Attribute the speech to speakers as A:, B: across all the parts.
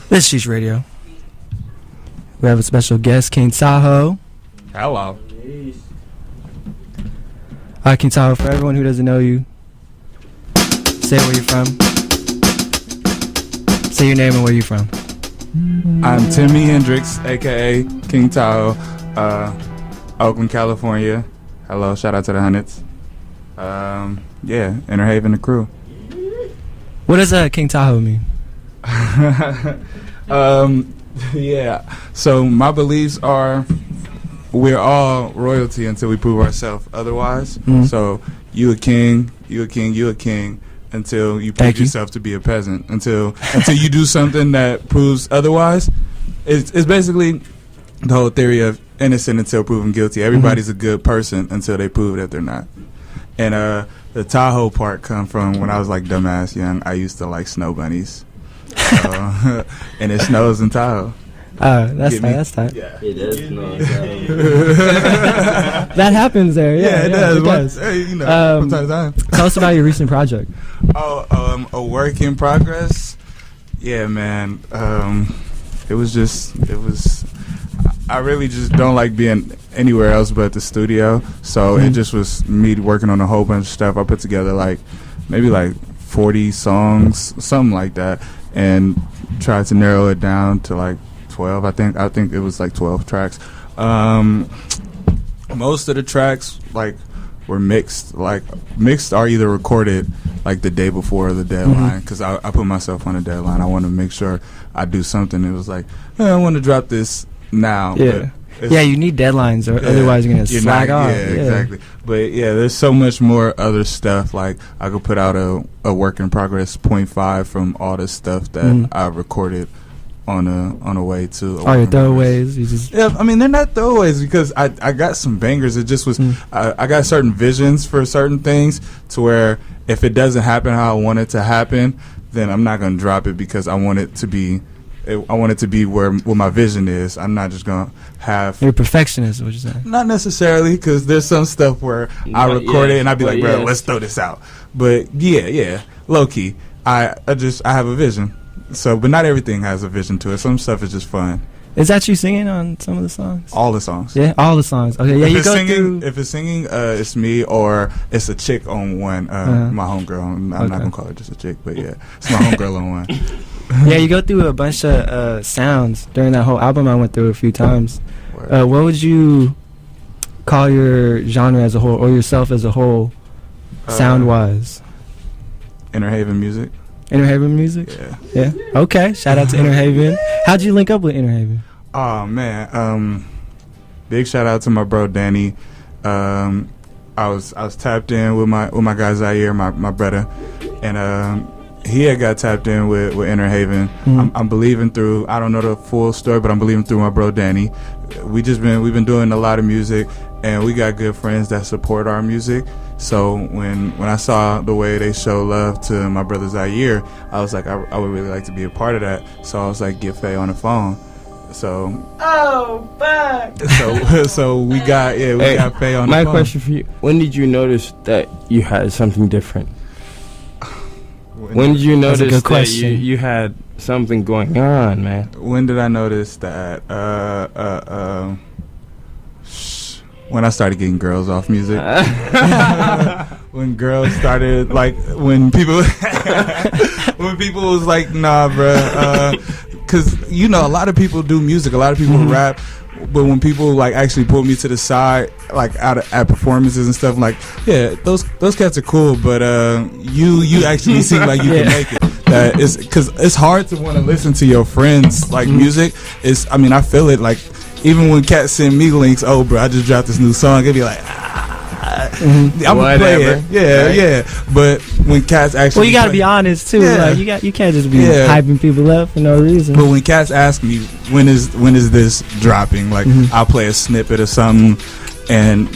A: This is Sheesh Radio. We have a special guest, King Tahoe.
B: Hello.
A: King Tahoe, for everyone who doesn't know you, say where you're from. Say your name and where you're from.
B: I'm Timmy Hendrix, aka King Tahoe, Oakland, California. Hello, shout out to the Hundreds. Yeah, Interhaven, the crew.
A: What does King Tahoe mean?
B: Yeah. So my beliefs are we're all royalty until we prove ourselves otherwise. Mm-hmm. So you a king, you a king, you a king until you prove yourself to be a peasant. Until you do something that proves otherwise. It's basically the whole theory of innocent until proven guilty. Everybody's a good person until they prove that they're not. And the Tahoe part come from when I was like dumbass young. I used to like snow bunnies. And it snows in Tahoe.
A: That's tight. That's tight.
C: Yeah, it does snow.
A: That happens there. Yeah,
B: it does. Hey, you know, from time to time.
A: Tell us about your recent project.
B: A work in progress. Yeah, man. It was. I really just don't like being anywhere else but the studio. So it just was me working on a whole bunch of stuff. I put together maybe 40 songs, something like that, and tried to narrow it down to 12. I think it was 12 tracks. Most of the tracks were mixed. Mixed are either recorded the day before the deadline, because I put myself on a deadline. I want to make sure I do something. It was I want to drop this now.
A: Yeah. Yeah, you need deadlines, or otherwise you're gonna slack off.
B: Yeah, exactly. But yeah, there's so much more other stuff. I could put out a work in progress 0.5 from all the stuff that I recorded on a way to.
A: All your throwaways,
B: I mean, they're not throwaways because I got some bangers. It just was I got certain visions for certain things to where if it doesn't happen how I want it to happen, then I'm not gonna drop it because I want it to be. I want it to be where my vision is. I'm not just gonna have.
A: You're a perfectionist, what you're saying?
B: Not necessarily, because there's some stuff where I record it and I'd be like, bro, let's throw this out. But yeah, low key. I have a vision. So, but not everything has a vision to it. Some stuff is just fun.
A: Is that you singing on some of the songs?
B: All the songs.
A: Yeah, all the songs. Okay, yeah,
B: if
A: you go
B: singing, If it's singing, it's me or it's a chick on one. My homegirl. I'm not gonna call her just a chick, but yeah, it's my homegirl on one.
A: Yeah, you go through a bunch of sounds during that whole album. I went through a few times. What would you call your genre as a whole, or yourself as a whole, sound-wise?
B: Interhaven music.
A: Interhaven music?
B: Yeah.
A: Okay, shout out to Interhaven. How'd you link up with Interhaven?
B: Oh, man. Big shout out to my bro, Danny. I was tapped in with my guy, Zaire, my brother. And he had got tapped in with Interhaven. I'm believing through, I don't know the full story, but I'm believing through my bro Danny. We've been doing a lot of music, and we got good friends that support our music. So when I saw the way they show love to my brother Zaire, I was like, I would really like to be a part of that. So I was like, get Faye on the phone. So so we got Faye on the phone.
C: My question for you: when did you notice that you had something different? When did you notice that you had something going on, man?
B: When did I notice that? When I started getting girls off music. When girls started, when people was like, nah, bruh. Because, a lot of people do music, a lot of people rap. But when people actually pull me to the side, at performances and stuff, I'm like, yeah, those cats are cool, but you actually seem like you can make it. It's because it's hard to want to listen to your friends music. I feel it. Even when cats send me links, oh bro, I just dropped this new song, it'd be like, I'm gonna play it. Yeah. But when cats actually,
A: you gotta be honest too. You can't just be hyping people up for no reason.
B: But when cats ask me when is this dropping, I'll play a snippet of something, and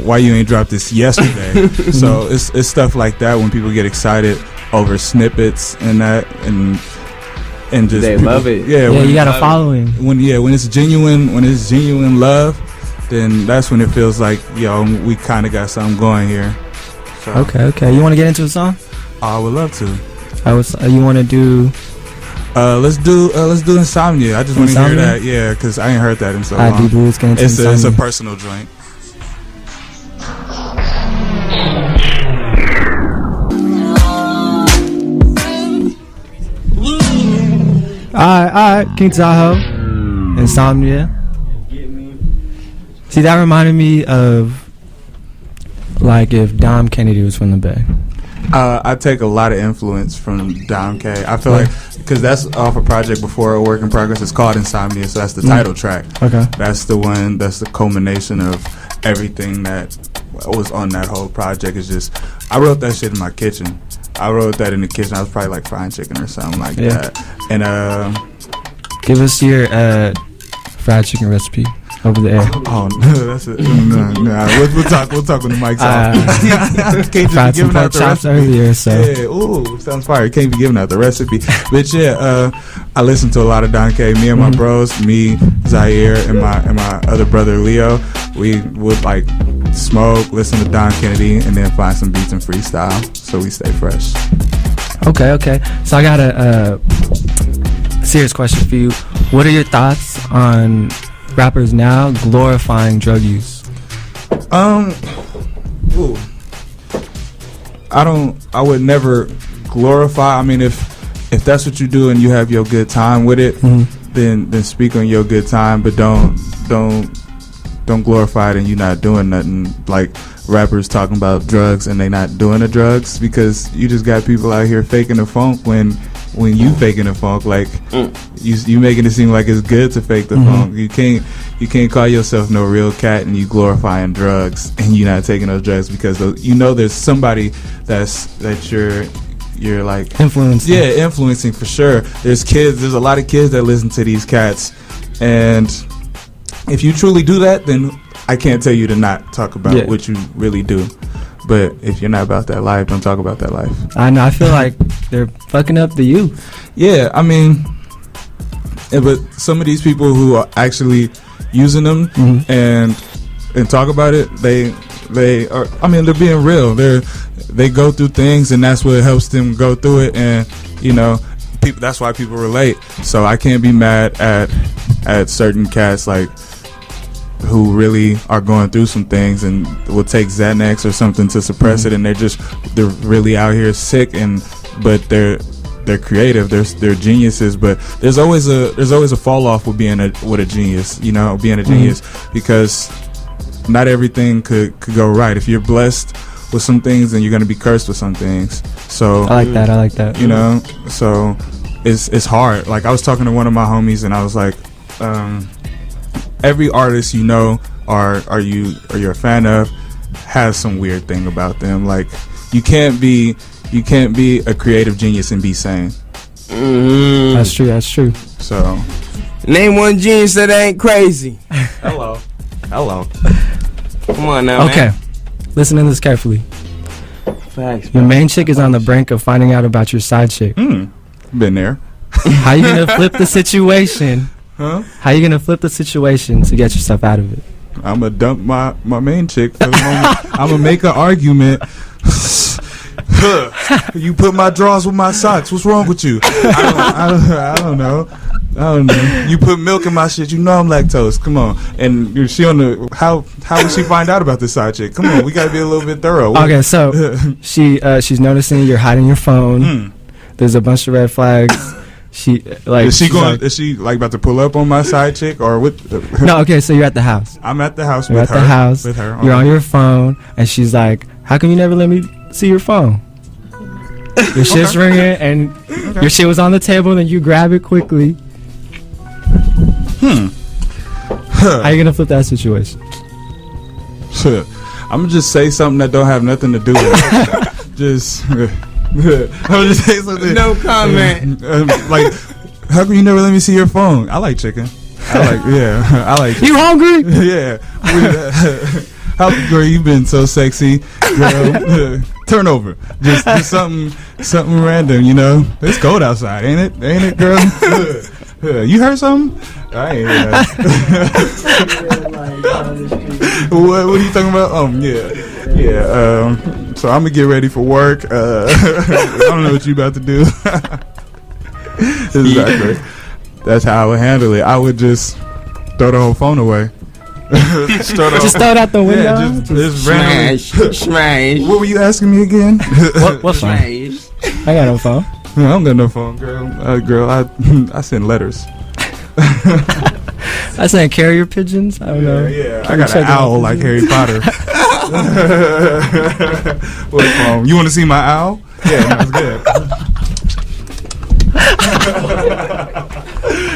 B: why you ain't dropped this yesterday? So it's stuff like that when people get excited over snippets and that and just
C: they love it.
A: Yeah, you got a following.
B: When it's genuine love, then that's when it feels like we kind of got something going here. So.
A: Okay. You want to get into a song?
B: I would love to.
A: You want to do
B: Let's do Insomnia. I just want to hear that. Yeah, because I ain't heard that in so long. It's a personal joint.
A: Alright, King Tahoe, Insomnia. See, that reminded me of like if Dom Kennedy was from the Bay.
B: I take a lot of influence from Dom K. I feel like because that's off a project before a work in progress. It's called Insomnia, so that's the title track.
A: Okay,
B: that's the one. That's the culmination of everything that was on that whole project. Is just I wrote that shit in my kitchen. I wrote that in the kitchen. I was probably like frying chicken or something like that. And
A: give us your fried chicken recipe over the air.
B: Oh no, that's it. We'll talk when the mic's off. Can't
A: fried some pork chops earlier, so
B: yeah. Ooh, sounds fire. Can't be giving out the recipe, but yeah. I listen to a lot of Don K. Me and my bros, me, Zaire, and my other brother Leo. We would like smoke, listen to Don Kennedy, and then find some beats and freestyle, so we stay fresh.
A: Okay. So I got a serious question for you. What are your thoughts on rappers now glorifying drug use?
B: I would never glorify. I mean, if that's what you do and you have your good time with it, then speak on your good time, but don't glorify it and you not doing nothing. Like rappers talking about drugs and they not doing the drugs, because you just got people out here faking the funk when you faking the funk. Like you making it seem like it's good to fake the funk. You can't call yourself no real cat and you glorifying drugs and you not taking those drugs, because there's somebody that you're like
A: influencing.
B: Yeah, influencing for sure. There's a lot of kids that listen to these cats, and if you truly do that, then I can't tell you to not talk about what you really do. But if you're not about that life, don't talk about that life.
A: I know. I feel like they're fucking up the youth.
B: Yeah, I mean, but some of these people who are actually using them and talk about it, they are. I mean, they're being real. They go through things, and that's what helps them go through it. And people. That's why people relate. So I can't be mad at certain cats like who really are going through some things and will take Xanax or something to suppress it, and they're really out here sick, but they're creative, they're geniuses. But there's always a fall off with being a genius, being a genius, because not everything could go right. If you're blessed with some things, then you're going to be cursed with some things. So
A: I like that.
B: So it's hard. Like I was talking to one of my homies and I was like, every artist are you a fan of has some weird thing about them. Like you can't be a creative genius and be sane.
A: That's true.
B: So
C: name one genius that ain't crazy.
B: Hello.
C: Come on now,
A: okay,
C: man.
A: listen to this carefully.
C: Facts,
A: your main chick is on the brink of finding out about your side chick.
B: Been there.
A: How you gonna flip the situation?
B: Huh?
A: How you gonna flip the situation to get yourself out of it?
B: I'm gonna dump my main chick for the moment. I'm gonna make an argument. You put my drawers with my socks. What's wrong with you? I don't know. You put milk in my shit. I'm lactose. Come on. And she on the how would she find out about this side chick? Come on, we gotta be a little bit thorough.
A: Okay, so she's noticing you're hiding your phone. There's a bunch of red flags. Is she about to pull up on my side chick or what? No, okay, so you're at the house.
B: I'm at the house
A: with her. You're on your phone, and she's like, "How come you never let me see your phone?" Your shit's ringing, and your shit was on the table, and you grab it quickly. How you gonna flip that situation?
B: I'm gonna just say something that don't have nothing to do with it. Just. I'm gonna just say something.
C: No comment.
B: Like, how come you never let me see your phone? I like chicken. I like chicken.
A: You hungry?
B: Yeah. How girl, you been so sexy, girl. Turn over. Just something random, It's cold outside, ain't it, girl? You heard something? I ain't hear that. What are you talking about? Yeah. So I'm gonna get ready for work. I don't know what you about to do. Exactly. That's how I would handle it. I would just throw the whole phone away.
A: Just throw it out the window.
B: Yeah, just
C: smash.
B: What were you asking me again?
A: What phone? I got no phone.
B: I don't got no phone, girl. I send letters.
A: I send carrier pigeons. I don't know.
B: Yeah. I got an owl like Harry Potter. What phone? You want to see my owl? Yeah, that's good.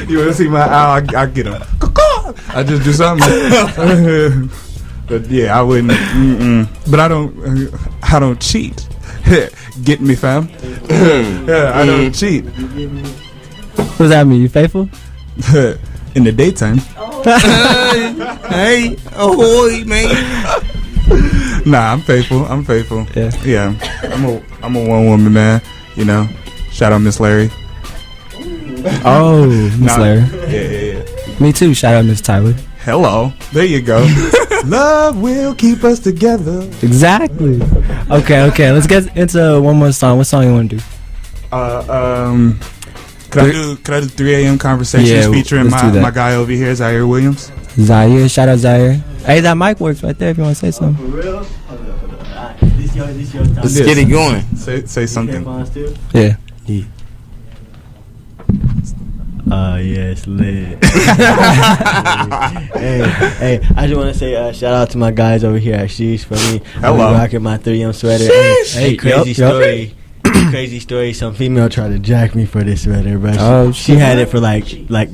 B: You want to see my owl? I get him. I just do something. But yeah, I wouldn't. But I don't cheat. Get me, fam. Yeah, I don't cheat.
A: What does that mean? You faithful?
B: In the daytime.
C: Hey, ahoy, man.
B: Nah, I'm faithful. Yeah. I'm a one woman man. You know. Shout out Miss Larry.
A: Oh, Miss Larry.
B: Yeah.
A: Me too. Shout out Miss Tyler.
B: Hello. There you go. Love will keep us together.
A: Exactly. Okay. Let's get into one more song. What song you want to do?
B: Could I do 3 a.m. Conversations featuring my guy over here, Zaire Williams?
A: Zaire, shout out Zaire. Hey, that mic works right there if you want to say something.
D: For real? This your time.
C: Let's get it going.
B: Say something.
A: Yeah.
D: Yeah, it's lit. hey, I just want to say shout out to my guys over here at Sheesh for me.
B: Hello.
D: I'm rocking my 3M sweater. Hey, crazy story. Crazy story. Some female tried to jack me for this sweater, bro. She had it for like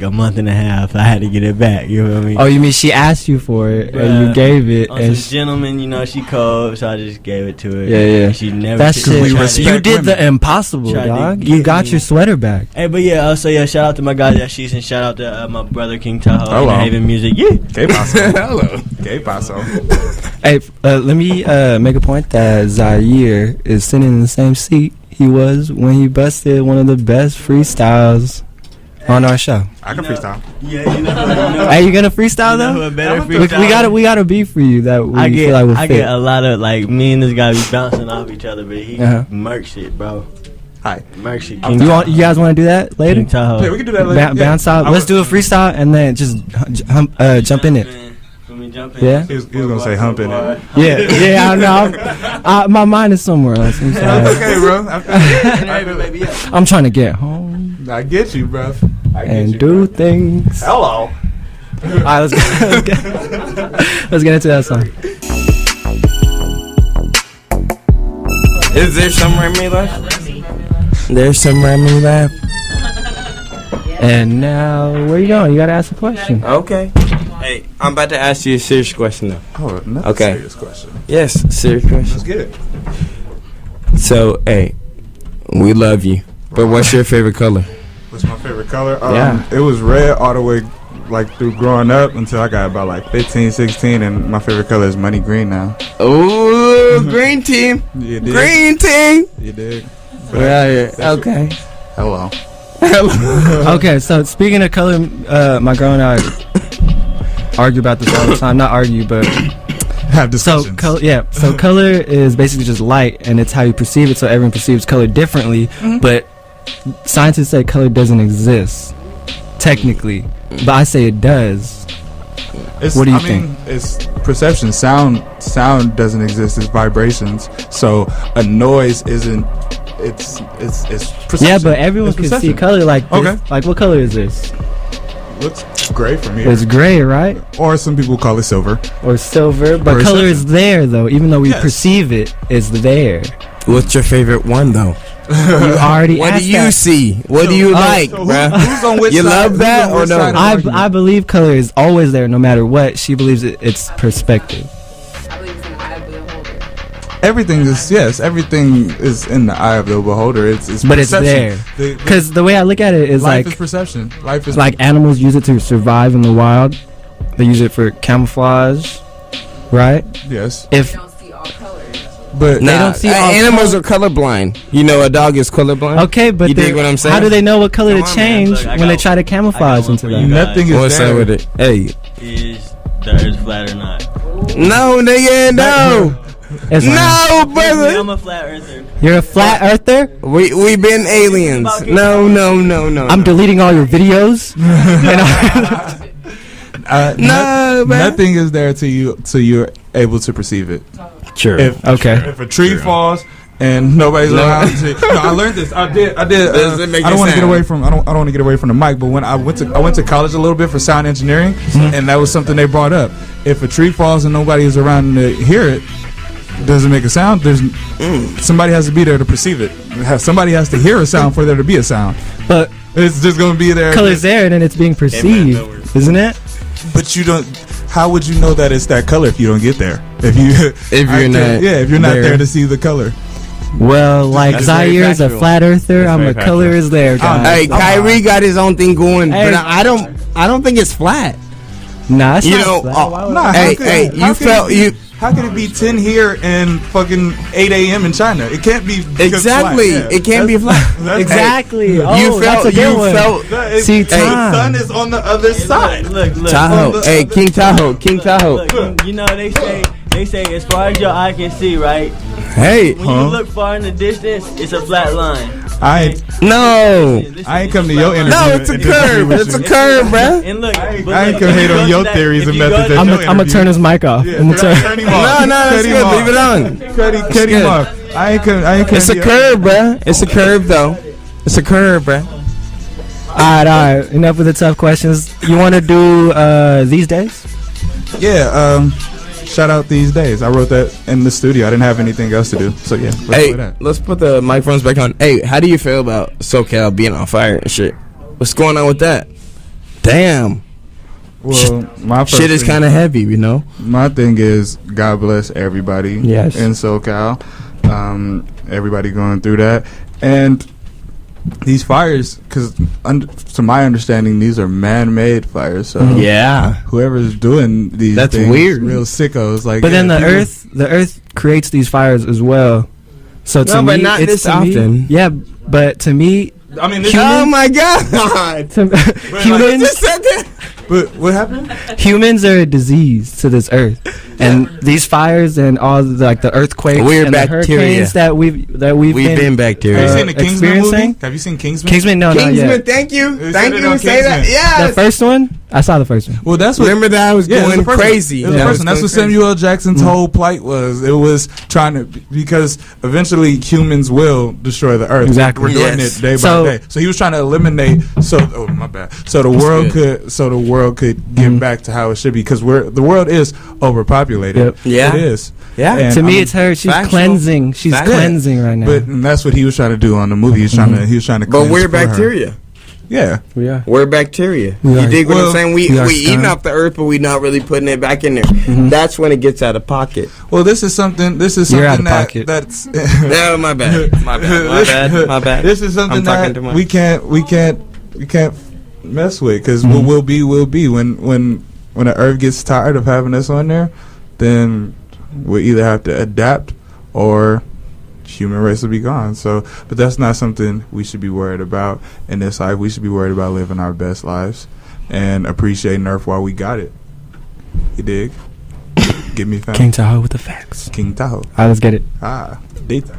D: a month and a half. I had to get it back. You know what I mean?
A: Oh, you mean she asked you for it and you gave it?
D: And some gentleman, she cold, so I just gave it to her.
A: Yeah.
D: And she never.
A: That shit. You did the impossible, dog. You got your sweater back.
D: Hey, but yeah. Shout out to my guys at Sheesh and shout out to my brother King Tahoe.
B: Hello.
D: And Haven Music. Yeah.
B: Que paso? Hello. Que paso?
A: Hey, let me make a point that Zaire is sitting in the same seat he was when he busted one of the best freestyles on our show.
B: I can freestyle.
D: Yeah,
A: Hey, you gonna freestyle though? We gotta be for you that we feel like we'll fit.
D: I get a lot of me and this guy be bouncing off each other, but he murks it, bro.
B: Hi.
D: Murks it.
A: You guys want to do that later?
B: Yeah, we can do that later.
A: Bounce out. Let's do a freestyle and then just jump in it. Yeah,
B: he was gonna say humping it.
A: Yeah, I know. My mind is somewhere else. I'm sorry.
B: That's okay, bro.
A: I'm trying to get home.
B: I get you, bro.
A: And do things.
B: Hello.
A: All right, let's get into that song.
C: Is there some Remy left? There's some Remy left.
A: And now, where you going? You gotta ask a question.
C: Okay. Hey, I'm about to ask you a serious question though.
B: Oh, another serious question.
C: Yes, serious question.
B: Let's get it.
C: So, hey, we love you. But what's your favorite color?
B: What's my favorite color?
C: Yeah.
B: It was red all the way through growing up until I got about 15, 16, and my favorite color is money green now.
C: Ooh, green team.
B: You dig?
C: Green team.
B: You dig?
C: Yeah. Okay.
B: Hello.
A: Okay, so speaking of color, my girl and I argue about this all the time. Not argue, but
B: have discussions.
A: So color is basically just light, and it's how you perceive it. So everyone perceives color differently. But scientists say color doesn't exist technically, but I say it does. What do you think?
B: It's perception. Sound doesn't exist. It's vibrations. So a noise isn't. It's perception.
A: Yeah, but everyone can see color like this.
B: Okay.
A: Like, what color is this?
B: Looks gray from here.
A: It's gray, right?
B: Or some people call it silver.
A: Or silver, but color is there though. Even though we perceive it, it's there.
C: What's your favorite one though?
A: You already
C: what
A: asked
C: do you
A: that.
C: see? What do you like, bruh?
B: Who's on which
C: you
B: side?
C: love that or no?
A: I believe color is always there, no matter what. She believes it's perspective.
B: Everything is in the eye of the beholder. It's
A: but
B: perception.
A: It's there because the way I look at it is
B: life is perception. Life is
A: like animals use it to survive in the wild. They use it for camouflage, right?
B: Yes.
A: If
B: but
A: they don't see all
C: animals are colorblind. You know, a dog is colorblind.
A: Okay, but
C: you dig what I'm saying?
A: How do they know what color to change when they try to camouflage into that?
B: Nothing is
C: What's
B: there.
C: up with it? Hey,
D: Is the earth flat or not?
C: no, nigga, no. No, brother.
D: I'm a flat earther.
A: You're a flat earther?
C: We been aliens. No.
A: I'm deleting all your videos.
B: Nothing is there till you're able to perceive it.
C: Sure.
B: If a tree falls and nobody's around, I learned this. I did. I don't want to get away from. I don't want to get away from the mic. But when I went to college a little bit for sound engineering, and that was something they brought up. If a tree falls and nobody is around to hear it, doesn't make a sound. Somebody has to be there to perceive it. Somebody has to hear a sound for there to be a sound.
A: But
B: it's just going to be there.
A: Color's there, and then it's being perceived, isn't it?
B: But you don't. How would you know that it's that color if you don't get there? If you're not there to see the color.
A: Well, like Zaire's a flat earther, I'm a color is there guy.
C: Hey, Kyrie got his own thing going, but I don't think it's flat.
A: Nah, it's not flat.
B: How could it be 10 here and fucking 8 a.m. in China? It can't be
C: exactly.
B: Flat.
C: It can't be flat.
A: Exactly.
C: That's a good one.
A: See,
B: the sun is on the other side.
D: Look.
C: Tahoe. Hey, King Tahoe.
D: Look, you know they say as far as your eye can see, right?
C: Hey,
D: when you look far in the distance, it's a flat line.
B: I ain't come to your interview.
C: No, it's a curve. It's a curve, bro.
D: And look,
B: I ain't come hate on your theories and methods.
A: I'm gonna turn his mic off.
B: Yeah, turn him off.
C: No, it's good. Leave it on.
B: Cut him off. I ain't come.
C: It's a curve, bro. It's a curve, though. It's a curve, bro.
A: All right. Enough with the tough questions. You want to do these days?
B: Yeah. Shout out These Days. I wrote that in the studio. I didn't have anything else to do. So yeah,
C: let's put the microphones back on. Hey, how do you feel about SoCal being on fire and shit? What's going on with that? Damn.
B: Well, my first
C: shit is kind of heavy, you know.
B: My thing is, God bless everybody in SoCal. Everybody going through that. And these fires, because to my understanding, these are man-made fires. So whoever's doing these,
C: that's
B: things,
C: weird.
B: Real sickos. Like,
A: but then the earth creates these fires as well. So to me,
C: but not
A: it's
C: this often.
A: But to me,
B: I mean,
C: oh my God!
A: Humans
C: just said that.
B: But what happened?
A: Humans are a disease to this earth, and these fires and all the earthquakes,
C: we're
A: and
C: bacteria.
A: the hurricanes that we've
C: been bacteria.
B: Have you seen the Kingsman movie? Have you seen Kingsman?
A: Kingsman, no, not yet.
C: Thank you.
B: Say
C: that. Yeah,
A: the first one. I saw the first one.
B: Well, that's what.
C: Remember that I was going crazy.
B: It was the first one. That's what Samuel L. Jackson's whole plight was. It was trying to, because eventually humans will destroy the earth.
A: Exactly.
B: We're doing it day by day. So he was trying to eliminate. So the world could get back to how it should be, because the world is overpopulated.
A: Yep.
C: Yeah,
B: it is.
C: Yeah.
B: And
A: to me, it's her. She's cleansing. She's cleansing right now.
B: But that's what he was trying to do on the movie. He was trying to.
C: But we're bacteria.
B: Yeah,
C: we're bacteria. You dig what I'm saying? We eating off the earth, but we not really putting it back in there. That's when it gets out of pocket.
B: Well, this is something.
A: You're out of pocket.
B: That's.
C: No, my bad. My bad.
B: This is something that we can't mess with, because what will be when the earth gets tired of having us on there, then we'll either have to adapt or human race will be gone. So, but that's not something we should be worried about in this life. We should be worried about living our best lives and appreciating Earth while we got it. You dig? Give me fam.
A: King Tahoe with the facts.
B: King Tahoe.
A: All right, let's get it.
B: Daytime.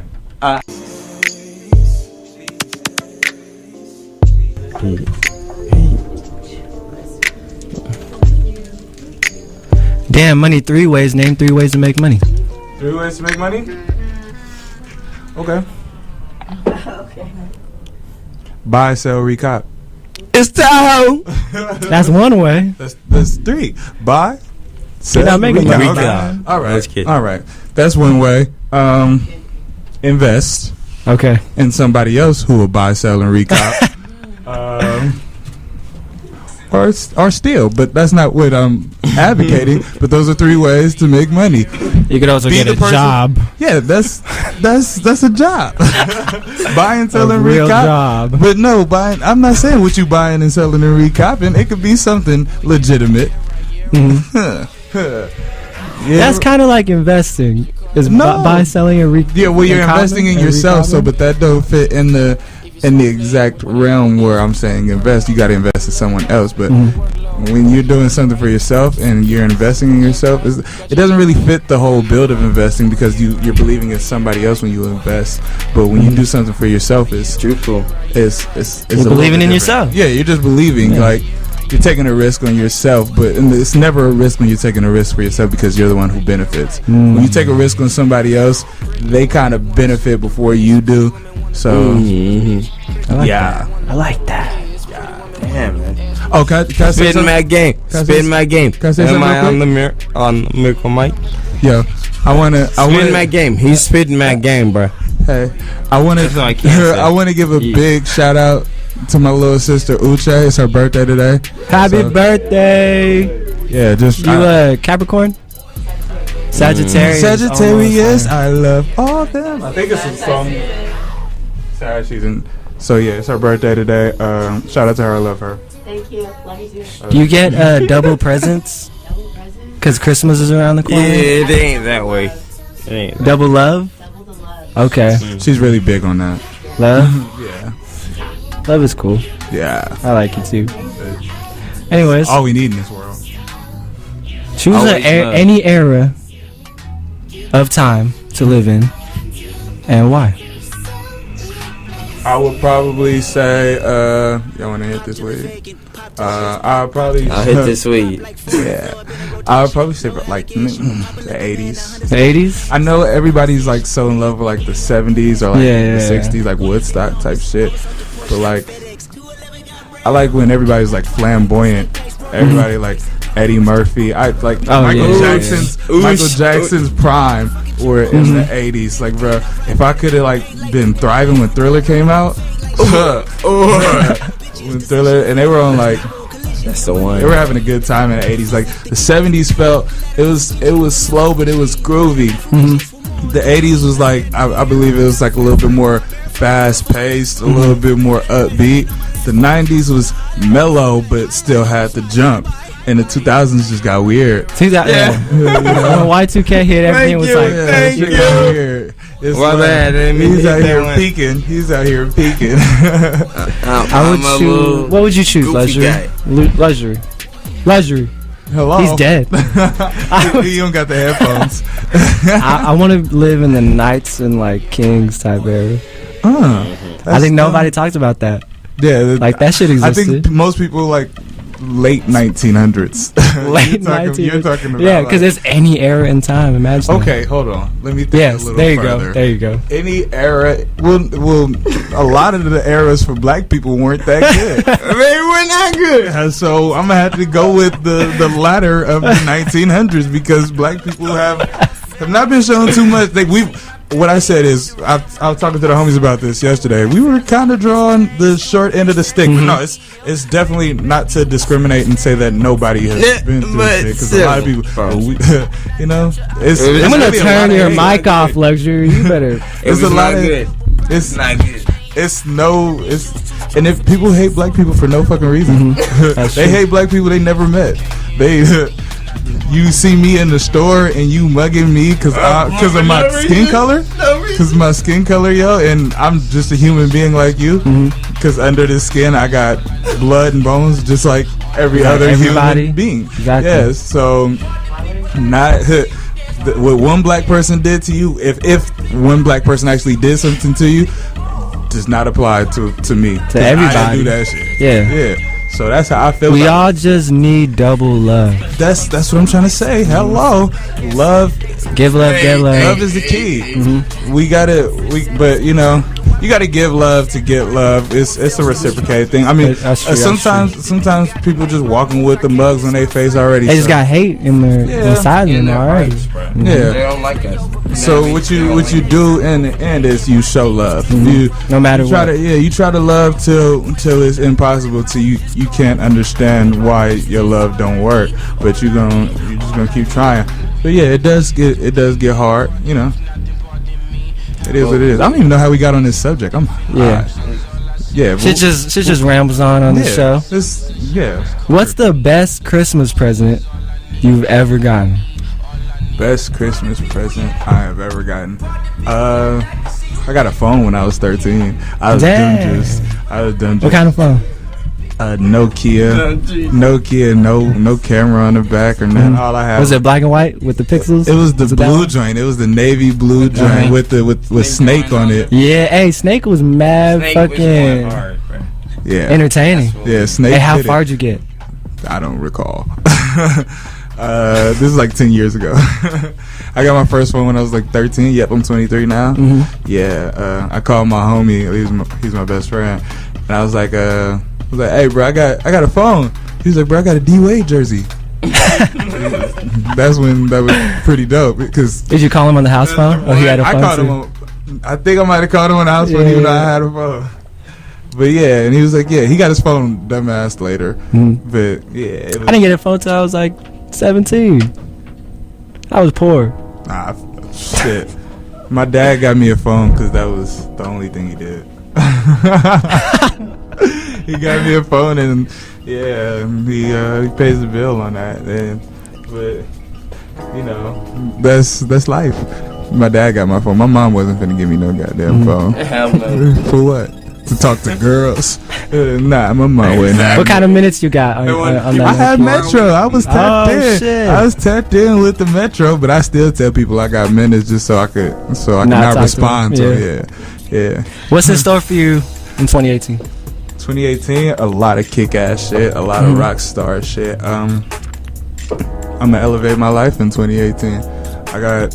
A: Damn, money 3 ways. Name 3 ways to make money.
B: 3 ways to make money? Okay. Buy, sell, recop.
C: It's Tahoe.
A: That's one way.
B: That's 3. Buy, sell,
A: you're not making money.
B: Recop. All right. That's one way. Invest.
A: Okay.
B: In somebody else who will buy, sell, and recop. Or steal, but that's not what I'm advocating. But those are 3 ways to make money.
A: You could also get a job.
B: Yeah, that's a job. Buying, selling,
A: a real
B: recop.
A: Job.
B: But no, I'm not saying what you buying and selling and recopping. It could be something legitimate.
A: That's kind of like investing. Is buy, selling, and recop.
B: Yeah, well, you're investing in yourself. So, but that don't fit in the in the exact realm where I'm saying invest. You got to invest in someone else. But when you're doing something for yourself and you're investing in yourself, it doesn't really fit the whole build of investing because you're believing in somebody else when you invest. But when you do something for yourself, it's truthful. It's
A: you're believing in yourself.
B: Yeah, you're just believing like. You're taking a risk on yourself, but it's never a risk when you're taking a risk for yourself because you're the one who benefits. When you take a risk on somebody else, they kind of benefit before you do. So,
C: I like that. Damn, man.
B: Oh, can I say
C: Spitting my game. Spitting my game.
B: Can I say
C: Am I
B: something
C: on the miracle mic?
B: Yo, I wanna
C: spitting my game. He's spitting my game, bro.
B: Hey, I wanna give a big shout out to my little sister Uche. It's her birthday today.
A: Happy birthday!
B: Yeah, just
A: you Capricorn, Sagittarius.
B: Sagittarius, I love all them. I think it's a song. Sorry, she's in. So yeah, it's her birthday today. Shout out to her. I love her.
E: Thank you. Love you too.
A: Do you get double presents? Because Christmas is around the corner.
C: Yeah, it ain't that way. It ain't.
A: Double love.
E: Double the love.
A: Okay.
B: She's really big on that.
A: Love.
B: Yeah.
A: Love is cool.
B: Yeah.
A: I like it too. Anyways,
B: all we need in this world.
A: Choose any era of time to live in, and why?
B: I would probably say, y'all want to hit this weed? I'll
C: hit this weed.
B: Yeah. I would probably say like the 80s.
A: The 80s?
B: I know everybody's like so in love with like the 70s or like the 60s, like Woodstock type shit. But like, I like when everybody's like flamboyant. Everybody like Eddie Murphy. I like Michael Jackson's prime were in the 80s. Like, bro, if I could have like been thriving when Thriller came out, when Thriller, and they were on like,
C: that's the one.
B: They were having a good time in the 80s. Like the 70s felt it was slow, but it was groovy. The 80s was like I believe it was like a little bit more fast paced, a little bit more upbeat. The 90s was mellow, but still had the jump. And the 2000s just got weird.
A: Y2K hit, everything was like,
B: thank you. Weird. It's well, like, he's out here peeking. He's out here peeking.
A: What would you choose? Luxury.
B: Hello.
A: He's dead.
B: You don't got the headphones.
A: I want to live in the Knights and like Kings type era. I think nobody talks about that.
B: Yeah,
A: like that shit existed.
B: I think most people like late 1900s. You're talking about
A: because it's any era in time. Imagine.
B: Okay,
A: that.
B: Hold on. Let me think a little further.
A: There you go.
B: Any era. Well, a lot of the eras for black people weren't that good.
C: They were not good.
B: So I'm gonna have to go with the latter of the 1900s because black people have not been shown too much. What I said is, I was talking to the homies about this yesterday. We were kind of drawing the short end of the stick. But no, it's definitely not to discriminate and say that nobody has been through shit. Because a lot of people, you know, it's
A: I'm going to
B: really
A: turn your mic off, Luxury. You better.
B: It's a lot of
C: good. It's not good.
B: And if people hate black people for no fucking reason, they hate black people they never met. You see me in the store and you mugging me because of my skin color? Because my skin color, yo, and I'm just a human being like you. Because under the skin, I got blood and bones just like every other human being. Exactly. Yes, so not what one black person did to you, if one black person actually did something to you, does not apply to me.
A: To everybody.
B: I do that shit.
A: Yeah.
B: So that's how I feel.
A: We all just need double love.
B: That's what I'm trying to say. Hello, love.
A: Give love, get love.
B: Love is the key. But you know, you got to give love to get love. It's a reciprocated thing. I mean, sometimes people just walking with the mugs on their face already.
A: They just got hate in their inside them already.
B: Yeah,
C: they don't like us.
B: So what you do in the end is you show love.
A: No matter what.
B: You try to love till it's impossible. Till you can't understand why your love don't work, but you're just gonna keep trying. But yeah, it does get hard. You know, it is what it is. I don't even know how we got on this subject. Shit
A: just rambles on the show. What's the best Christmas present you've ever gotten?
B: Best Christmas present I have ever gotten. I got a phone when I was 13. I was done.
A: What kind of phone?
B: Nokia, no camera on the back or nothing. All I had
A: was it black and white with the pixels.
B: It was the blue joint. It was the navy blue joint with Snake on it.
A: Yeah, hey, Snake was mad Snake fucking was hard, yeah, entertaining.
B: Yeah, Snake.
A: Hey, how far did you get?
B: I don't recall. This is like 10 years ago. I got my first phone when I was like 13. Yep, I'm 23 now. Yeah, I called my homie. He's my best friend, and I was like, hey, bro, I got a phone. He's like, bro, I got a D-Wade jersey. That was pretty dope. Because
A: did you call him on the house phone? Or he had a phone?
B: I called him. I think I might have called him on the house phone even though I had a phone. But yeah, and he was like, yeah, he got his phone dumbass later. But yeah,
A: I didn't get a phone till I was like 17. I was poor.
B: Nah, shit. My dad got me a phone because that was the only thing he did. He got me a phone, and yeah, he pays the bill on that. But you know, that's life. My dad got my phone. My mom wasn't finna give me no goddamn phone. For what? To talk to girls? Nah, my mom wouldn't.
A: What kind of minutes you got on that?
B: I had Metro. I was tapped in.
A: Shit.
B: I was tapped in with the Metro, but I still tell people I got minutes just so I could not respond to it. Yeah.
A: What's in store for you in 2018?
B: 2018, a lot of kick-ass shit, a lot of rock star shit. I'm gonna elevate my life in 2018. I got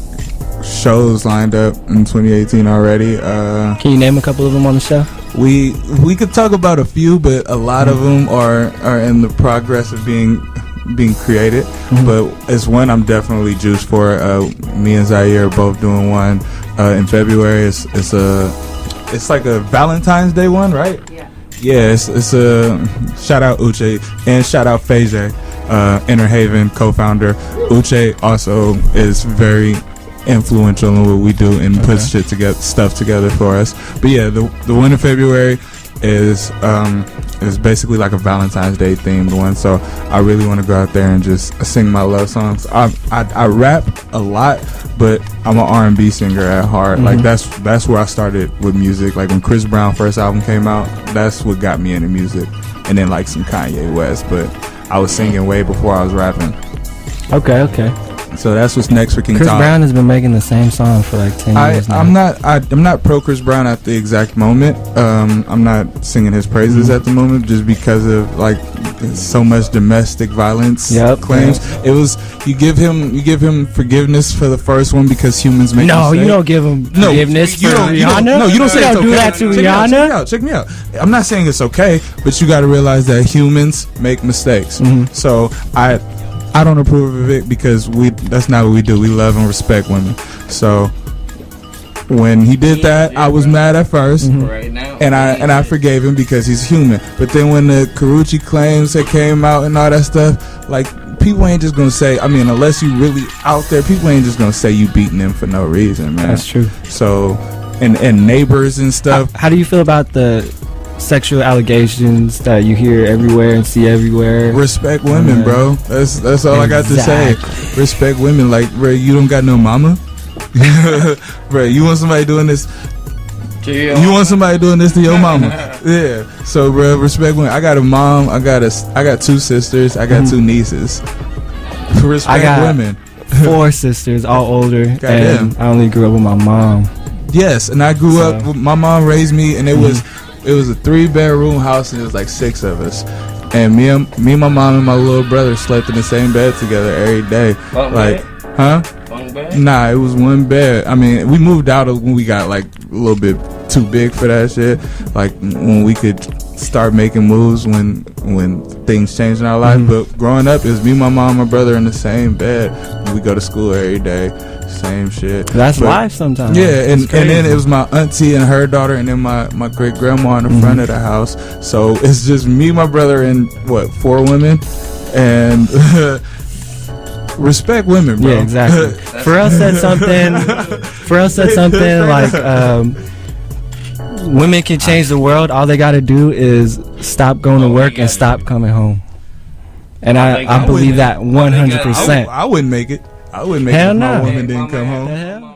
B: shows lined up in 2018 already.
A: Can you name a couple of them on the show?
B: We could talk about a few, but a lot of them are in the progress of being created. But it's one I'm definitely juiced for. Me and Zaire are both doing one in February. It's like a Valentine's Day one, right? Yeah, it's a shout out Uche and shout out Feje, Inner Haven co-founder. Uche also is very influential in what we do and puts stuff together for us. But yeah, the one in February is basically like a Valentine's Day themed one. So I really want to go out there and just sing my love songs. I rap a lot, but I'm an R&B singer at heart. Like that's where I started with music. Like when Chris Brown's first album came out, that's what got me into music. And then like some Kanye West, but I was singing way before I was rapping.
A: Okay.
B: So that's what's next for King
A: Chris
B: Tom.
A: Brown has been making the same song for like 10 years now.
B: I'm not pro Chris Brown at the exact moment. I'm not singing his praises at the moment just because of like so much domestic violence claims. It was you give him forgiveness for the first one because humans make mistakes.
A: You don't give him forgiveness for Rihanna.
B: You don't say it's okay.
A: Do that to Rihanna.
B: Check me out. I'm not saying it's okay, but you got to realize that humans make mistakes. So I don't approve of it because that's not what we do. We love and respect women. So when he did that, I was mad at first, and I forgave him because he's human. But then when the Karrueche claims that came out and all that stuff, like people ain't just gonna say. I mean, unless you really out there, people ain't just gonna say you beating them for no reason, man.
A: That's true.
B: So and neighbors and stuff.
A: How do you feel about the sexual allegations that you hear everywhere and see everywhere?
B: Respect women, bro. That's all I got to say. Respect women. Like, bro, you don't got no mama. Bro, you want somebody doing this? You want somebody doing this to your mama? Yeah. So, bro, respect women. I got a mom. I got two sisters. I got two nieces. Respect women.
A: 4 sisters, all older, and I only grew up with my mom.
B: Yes, and I grew up. My mom raised me, and it was a 3-bedroom house, and it was like 6 of us. And me, my mom, and my little brother slept in the same bed together every day.
C: One bed?
B: Nah, it was one bed. I mean, we moved out when we got like a little bit too big for that shit. Like when we could start making moves when things changed in our life. But growing up, it was me, my mom, my brother in the same bed. We go to school every day. Same shit.
A: That's life sometimes.
B: Yeah, and then it was my auntie and her daughter, and then my great grandma in the front of the house. So it's just me, my brother, and 4 women, and respect women, bro.
A: Yeah, exactly. Pharrell said something like, women can change the world. All they got to do is stop going to work and stop coming home. And I believe that 100%.
B: I wouldn't make it. I wouldn't make it if my woman didn't come home.